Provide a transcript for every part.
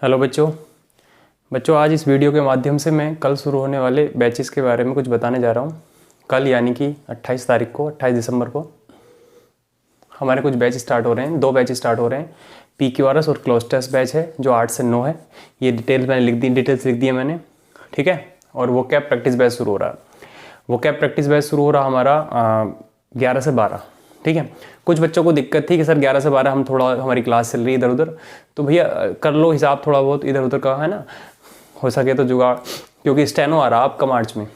Hello बच्चों आज इस वीडियो के माध्यम से मैं कल शुरू होने वाले बैचेस के बारे में कुछ बताने जा रहा हूँ। कल यानी कि 28 तारीख को 28 दिसंबर को हमारे कुछ बैच स्टार्ट हो रहे हैं। 2 बैच स्टार्ट हो रहे हैं। PQRS और क्लोज टेस्ट बैच है जो 8 से 9 है। ये डिटेल्स लिख दी है मैंने, ठीक है। और वो कैप प्रैक्टिस बैच शुरू हो रहा है। वो कैप प्रैक्टिस बैच शुरू हो रहा हमारा 11 से 12, ठीक है। कुछ बच्चों को दिक्कत थी कि सर 11 से 12 हम थोड़ा हमारी क्लास चल रही है इधर उधर, तो भैया कर लो हिसाब थोड़ा बहुत इधर उधर का, है ना। हो सके तो जुगाड़, क्योंकि स्टेनो आ रहा आपका मार्च में,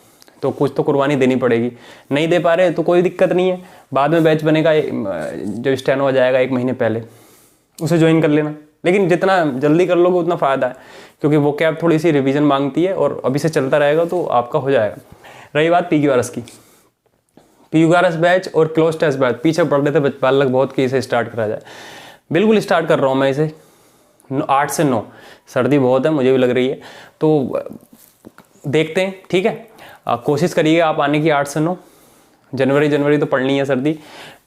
तो कुछ तो कुर्बानी देनी पड़ेगी। नहीं दे पा रहे तो कोई दिक्कत नहीं है, बाद में बैच बनेगा जब स्टेनो आ जाएगा 1 महीने पहले, उसे ज्वाइन कर लेना। लेकिन जितना जल्दी कर लोगे उतना फ़ायदा है, क्योंकि वो कैब थोड़ी सी रिवीजन मांगती है और अभी से चलता रहेगा तो आपका हो जाएगा। रही बात PQRS की, PQRS बैच और क्लोज टेस्ट बैच पीछे पड़ रहे थे बालक बहुत कि इसे स्टार्ट करा जाए। बिल्कुल स्टार्ट कर रहा हूँ मैं इसे 8 से 9। सर्दी बहुत है, मुझे भी लग रही है, तो देखते हैं, ठीक है। कोशिश करिए आप आने की 8 से 9। जनवरी तो पढ़नी है सर्दी,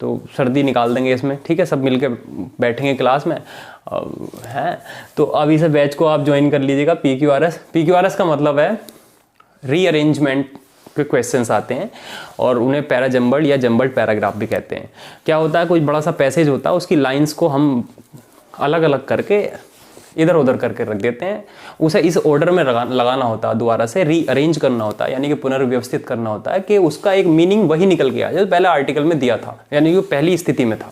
तो सर्दी निकाल देंगे इसमें, ठीक है। सब मिलके बैठेंगे क्लास में, है। तो अब इस बैच को आप ज्वाइन कर लीजिएगा। PQRS का मतलब है रीअरेंजमेंट के क्वेश्चंस आते हैं और उन्हें पैरा जम्बल्ड या जम्बल्ड पैराग्राफ भी कहते हैं। क्या होता है, कोई बड़ा सा पैसेज होता है, उसकी लाइंस को हम अलग अलग करके इधर उधर करके रख देते हैं, उसे इस ऑर्डर में लगाना होता है, दोबारा से रीअरेंज करना होता है, यानी कि पुनर्व्यवस्थित करना होता है कि उसका एक मीनिंग वही निकल के आए जो पहले आर्टिकल में दिया था, यानी कि पहली स्थिति में था।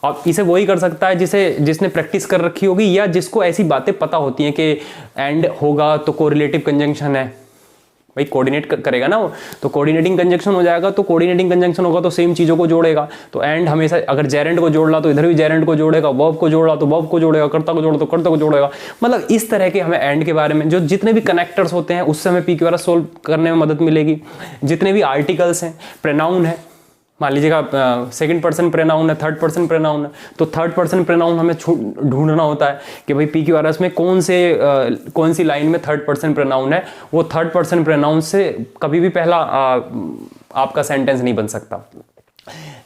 अब इसे वही कर सकता है जिसने प्रैक्टिस कर रखी होगी या जिसको ऐसी बातें पता होती हैं कि एंड होगा तो कोरिलेटिव कंजंक्शन है, भाई कोऑर्डिनेट करेगा ना वो, तो कोऑर्डिनेटिंग कंजंक्शन हो जाएगा। तो कोऑर्डिनेटिंग कंजंक्शन होगा तो सेम चीज़ों को जोड़ेगा। तो एंड हमेशा अगर जेरेंड को जोड़ ला तो इधर भी जेरेंड को जोड़ेगा, वर्ब को जोड़ ला तो वर्ब को जोड़ेगा, कर्ता को जोड़ा तो कर्ता को जोड़ेगा। मतलब इस तरह के हमें एंड के बारे में जो जितने भी कनेक्टर्स होते हैं उससे हमें PQRS सोल्व करने में मदद मिलेगी। जितने भी आर्टिकल्स हैं, प्रोनाउन है, मान लीजिएगा सेकंड पर्सन प्रोनाउन है, थर्ड पर्सन प्रोनाउन है, तो थर्ड पर्सन प्रोनाउन हमें ढूंढना होता है कि भाई PQRS में कौन सी लाइन में थर्ड पर्सन प्रोनाउन है। वो थर्ड पर्सन प्रोनाउन से कभी भी पहला आपका सेंटेंस नहीं बन सकता।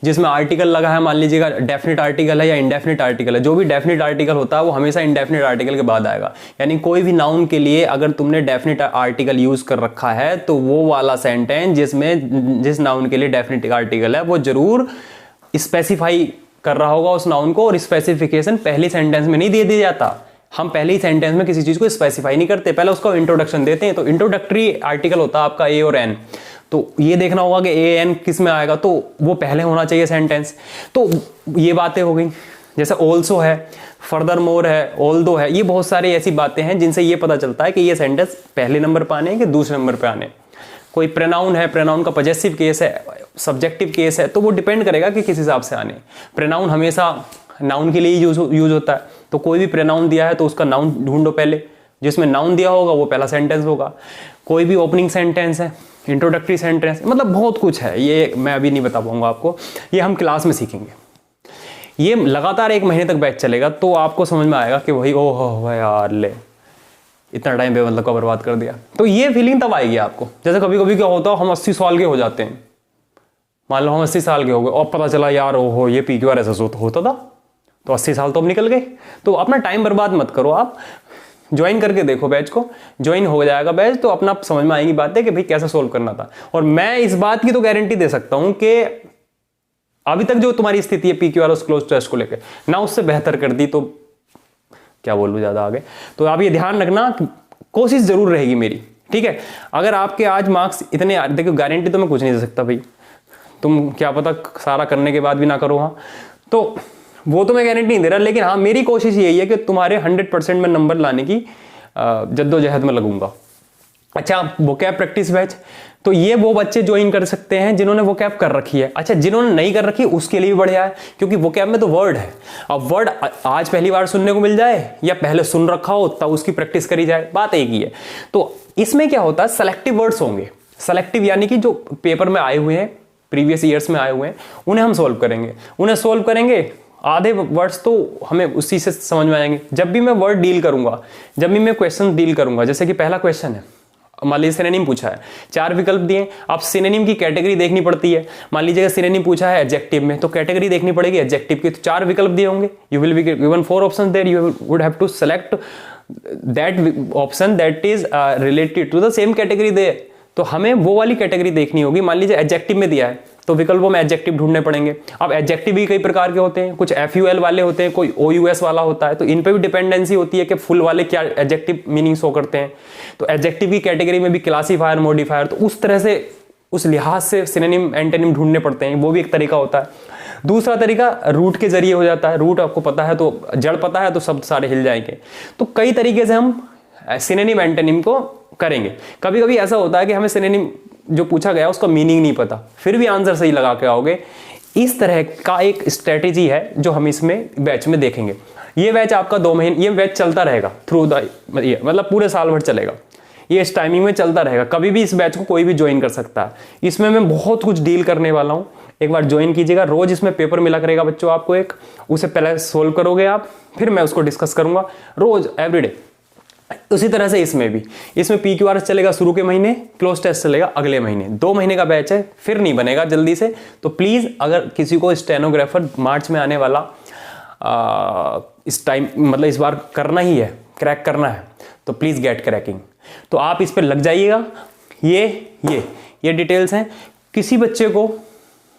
जिसमें आर्टिकल लगा है, मान लीजिएगा डेफिनेट आर्टिकल है या इंडेफिनेट आर्टिकल है, जो भी डेफिनेट आर्टिकल होता है वो हमेशा इंडेफिनेट आर्टिकल के बाद आएगा। यानी कोई भी नाउन के लिए अगर तुमने डेफिनेट आर्टिकल यूज कर रखा है तो वो वाला सेंटेंस जिस नाउन के लिए डेफिनेट आर्टिकल है वो जरूर स्पेसिफाई कर रहा होगा उस नाउन को, और स्पेसिफिकेशन पहली सेंटेंस में नहीं दे दिया जाता। हम पहले ही सेंटेंस में किसी चीज को स्पेसिफाई नहीं करते, पहले उसका इंट्रोडक्शन देते हैं। तो इंट्रोडक्टरी आर्टिकल होता है आपका A और N, तो ये देखना होगा कि AN किस में आएगा, तो वो पहले होना चाहिए सेंटेंस। तो ये बातें हो गई। जैसे ऑल्सो है, फर्दर मोर है, ऑल्दो है, ये बहुत सारी ऐसी बातें हैं जिनसे ये पता चलता है कि ये सेंटेंस पहले नंबर पर आने हैं कि दूसरे नंबर पर आने। कोई प्रोनाउन है, प्रोनाउन का पॉजेसिव केस है, सब्जेक्टिव केस है, तो वो डिपेंड करेगा कि किस हिसाब से आने। प्रोनाउन हमेशा नाउन के लिए यूज होता है, तो कोई भी प्रोनाउन दिया है तो उसका नाउन ढूंढो पहले, जिसमें नाउन दिया होगा वो पहला सेंटेंस होगा। कोई भी ओपनिंग सेंटेंस है, इंट्रोडक्टरी सेंटेंस, मतलब बहुत कुछ है, ये मैं अभी नहीं बता पाऊंगा आपको, ये हम क्लास में सीखेंगे। ये लगातार 1 महीने तक बैच चलेगा, तो आपको समझ में आएगा कि वही ओह यार ले इतना टाइम बेमतलब का बर्बाद कर दिया। तो ये फीलिंग तब आएगी आपको, जैसे कभी कभी क्या होता है, हम 80 साल के हो जाते हैं, मान लो हम 80 साल के हो गए और पता चला यार ओहो ये PQRS ऐसा होता था, तो 80 साल तो अब निकल गए। तो अपना टाइम बर्बाद मत करो, आप ज्वाइन करके देखो बैच को। ज्वाइन हो जाएगा बैच तो अपना समझ में आएगी बातें कि भाई कैसे सोल्व करना था। और मैं इस बात की तो गारंटी दे सकता हूं कि अभी तक जो तुम्हारी स्थिति है PQRS क्लोज टेस्ट को लेकर ना उससे बेहतर कर दी, तो क्या बोलूं ज्यादा आगे। तो आप ये ध्यान रखना, कोशिश जरूर रहेगी मेरी, ठीक है। अगर आपके आज मार्क्स इतने, देखो गारंटी तो मैं कुछ नहीं दे सकता भाई, तुम क्या पता सारा करने के बाद भी ना करो, हाँ, तो वो तो मैं गारंटी नहीं दे रहा, लेकिन हाँ मेरी कोशिश यही है कि तुम्हारे 100% में नंबर लाने की जद्दोजहद में लगूंगा। अच्छा, वोकैब प्रैक्टिस बैच, तो ये वो बच्चे ज्वाइन कर सकते हैं जिन्होंने वोकैब कर रखी है। अच्छा, जिन्होंने नहीं कर रखी उसके लिए भी बढ़िया है, क्योंकि वोकैब में तो वर्ड है। अब वर्ड आज पहली बार सुनने को मिल जाए या पहले सुन रखा हो तब उसकी प्रैक्टिस करी जाए, बात एक ही है। तो इसमें क्या होता है, सेलेक्टिव वर्ड्स होंगे। सेलेक्टिव यानी कि जो पेपर में आए हुए हैं, प्रीवियस ईयर्स में आए हुए हैं, उन्हें हम सोल्व करेंगे। आधे वर्ड्स तो हमें उसी से समझ में आएंगे। जब भी मैं वर्ड डील करूंगा, जब भी मैं क्वेश्चन डील करूंगा, जैसे कि पहला क्वेश्चन है, मान लीजिए सिनोनिम पूछा है, 4 विकल्प दिए, अब सिनोनिम की कैटेगरी देखनी पड़ती है। मान लीजिएगा सिनोनिम पूछा है एडजेक्टिव में, तो कैटेगरी देखनी पड़ेगी एडजेक्टिव की, तो 4 विकल्प दिए होंगे, you will be given 4 options there, you would have to select that option that is related to the same category they, तो हमें वो वाली कैटेगरी देखनी होगी। मान लीजिए एडजेक्टिव में दिया है तो विकल्पों में एडजेक्टिव ढूंढने पड़ेंगे। अब एडजेक्टिव भी कई प्रकार के होते हैं, कुछ FUL वाले होते हैं, कोई OUS वाला होता है, तो इन पे भी डिपेंडेंसी होती है कि फुल वाले क्या एडजेक्टिव मीनिंग शो करते हैं। तो एडजेक्टिव की कैटेगरी में भी क्लासीफायर, मॉडिफायर, तो उस तरह से उस लिहाज से सिनोनिम एंटोनिम ढूंढने पड़ते हैं, वो भी एक तरीका होता है। दूसरा तरीका रूट के जरिए हो जाता है। रूट आपको पता है तो जड़ पता है तो शब्द सारे हिल जाएंगे। तो कई तरीके से हम सिनोनिम एंटोनिम को करेंगे। कभी कभी ऐसा होता है कि हमें सिनोनिम जो पूछा गया उसका मीनिंग नहीं पता, फिर भी आंसर सही लगा के आओगे। इस तरह का एक स्ट्रेटेजी है जो हम इसमें बैच में देखेंगे। ये बैच आपका 2 महीने, ये बैच चलता रहेगा थ्रू द, मतलब पूरे साल भर चलेगा ये, इस टाइमिंग में चलता रहेगा। कभी भी इस बैच को कोई भी ज्वाइन कर सकता है। इसमें मैं बहुत कुछ डील करने वाला हूँ। एक बार ज्वाइन कीजिएगा। रोज इसमें पेपर मिला करेगा बच्चों आपको एक, उसे पहले सोल्व करोगे आप, फिर मैं उसको डिस्कस करूंगा रोज एवरीडे। उसी तरह से इसमें भी, इसमें PQRS चलेगा शुरू के महीने, क्लोज टेस्ट चलेगा अगले महीने। 2 महीने का बैच है, फिर नहीं बनेगा जल्दी से। तो प्लीज अगर किसी को स्टेनोग्राफर मार्च में आने वाला इस टाइम, मतलब इस बार करना ही है, क्रैक करना है, तो प्लीज गेट क्रैकिंग। तो आप इस पर लग जाइएगा। ये डिटेल्स हैं। किसी बच्चे को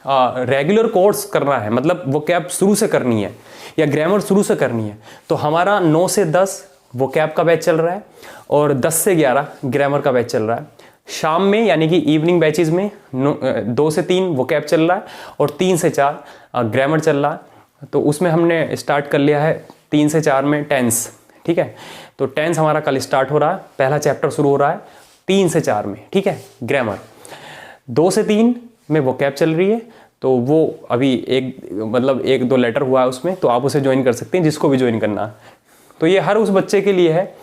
रेगुलर कोर्स करना है, मतलब वो कैब शुरू से करनी है या ग्रामर शुरू से करनी है, तो हमारा 9 से 10 वो कैब का बैच चल रहा है और 10 से 11 ग्रामर का बैच चल रहा है। शाम में यानी कि इवनिंग बैचेज में 2 से 3 वो कैब चल रहा है और 3 से 4 ग्रामर चल रहा है। तो उसमें हमने स्टार्ट कर लिया है 3 से 4 में टेंस, ठीक है। तो टेंस हमारा कल स्टार्ट हो रहा है, पहला चैप्टर शुरू हो रहा है 3 से 4 में, ठीक है। ग्रामर 2 से 3 में वो कैब चल रही है, तो वो अभी मतलब 1-2 लेटर हुआ है उसमें, तो आप उसे ज्वाइन कर सकते हैं जिसको भी ज्वाइन करना है। तो ये हर उस बच्चे के लिए है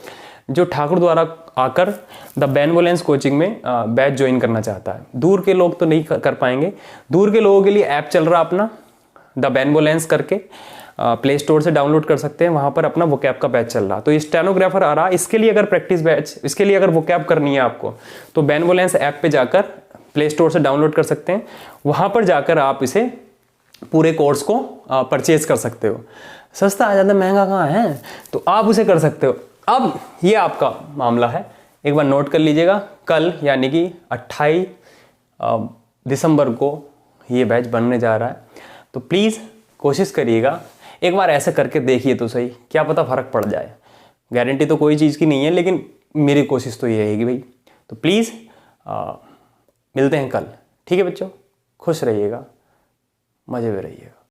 जो ठाकुर द्वारा आकर द बेनवोलेंस कोचिंग में बैच ज्वाइन करना चाहता है। दूर के लोग तो नहीं कर पाएंगे। दूर के लोगों के लिए ऐप चल रहा अपना द बेनवोलेंस करके, प्ले स्टोर से डाउनलोड कर सकते हैं, वहां पर अपना वोकैब का बैच चल रहा। तो ये स्टेनोग्राफर आ रहा, इसके लिए अगर प्रैक्टिस बैच, इसके लिए अगर वोकैब करनी है आपको, तो बेनवोलेंस ऐप पे जाकर प्ले स्टोर से डाउनलोड कर सकते हैं। वहां पर जाकर आप इसे पूरे कोर्स को परचेज कर सकते हो। सस्ता आ जाता, महंगा कहाँ है, तो आप उसे कर सकते हो। अब ये आपका मामला है, एक बार नोट कर लीजिएगा। कल यानी कि 28 दिसंबर को ये बैच बनने जा रहा है, तो प्लीज़ कोशिश करिएगा, एक बार ऐसे करके देखिए तो सही, क्या पता फ़र्क पड़ जाए। गारंटी तो कोई चीज़ की नहीं है, लेकिन मेरी कोशिश तो ये रहेगी भाई। तो प्लीज़ मिलते हैं कल, ठीक है बच्चों। खुश रहिएगा, मज़े में रहिएगा।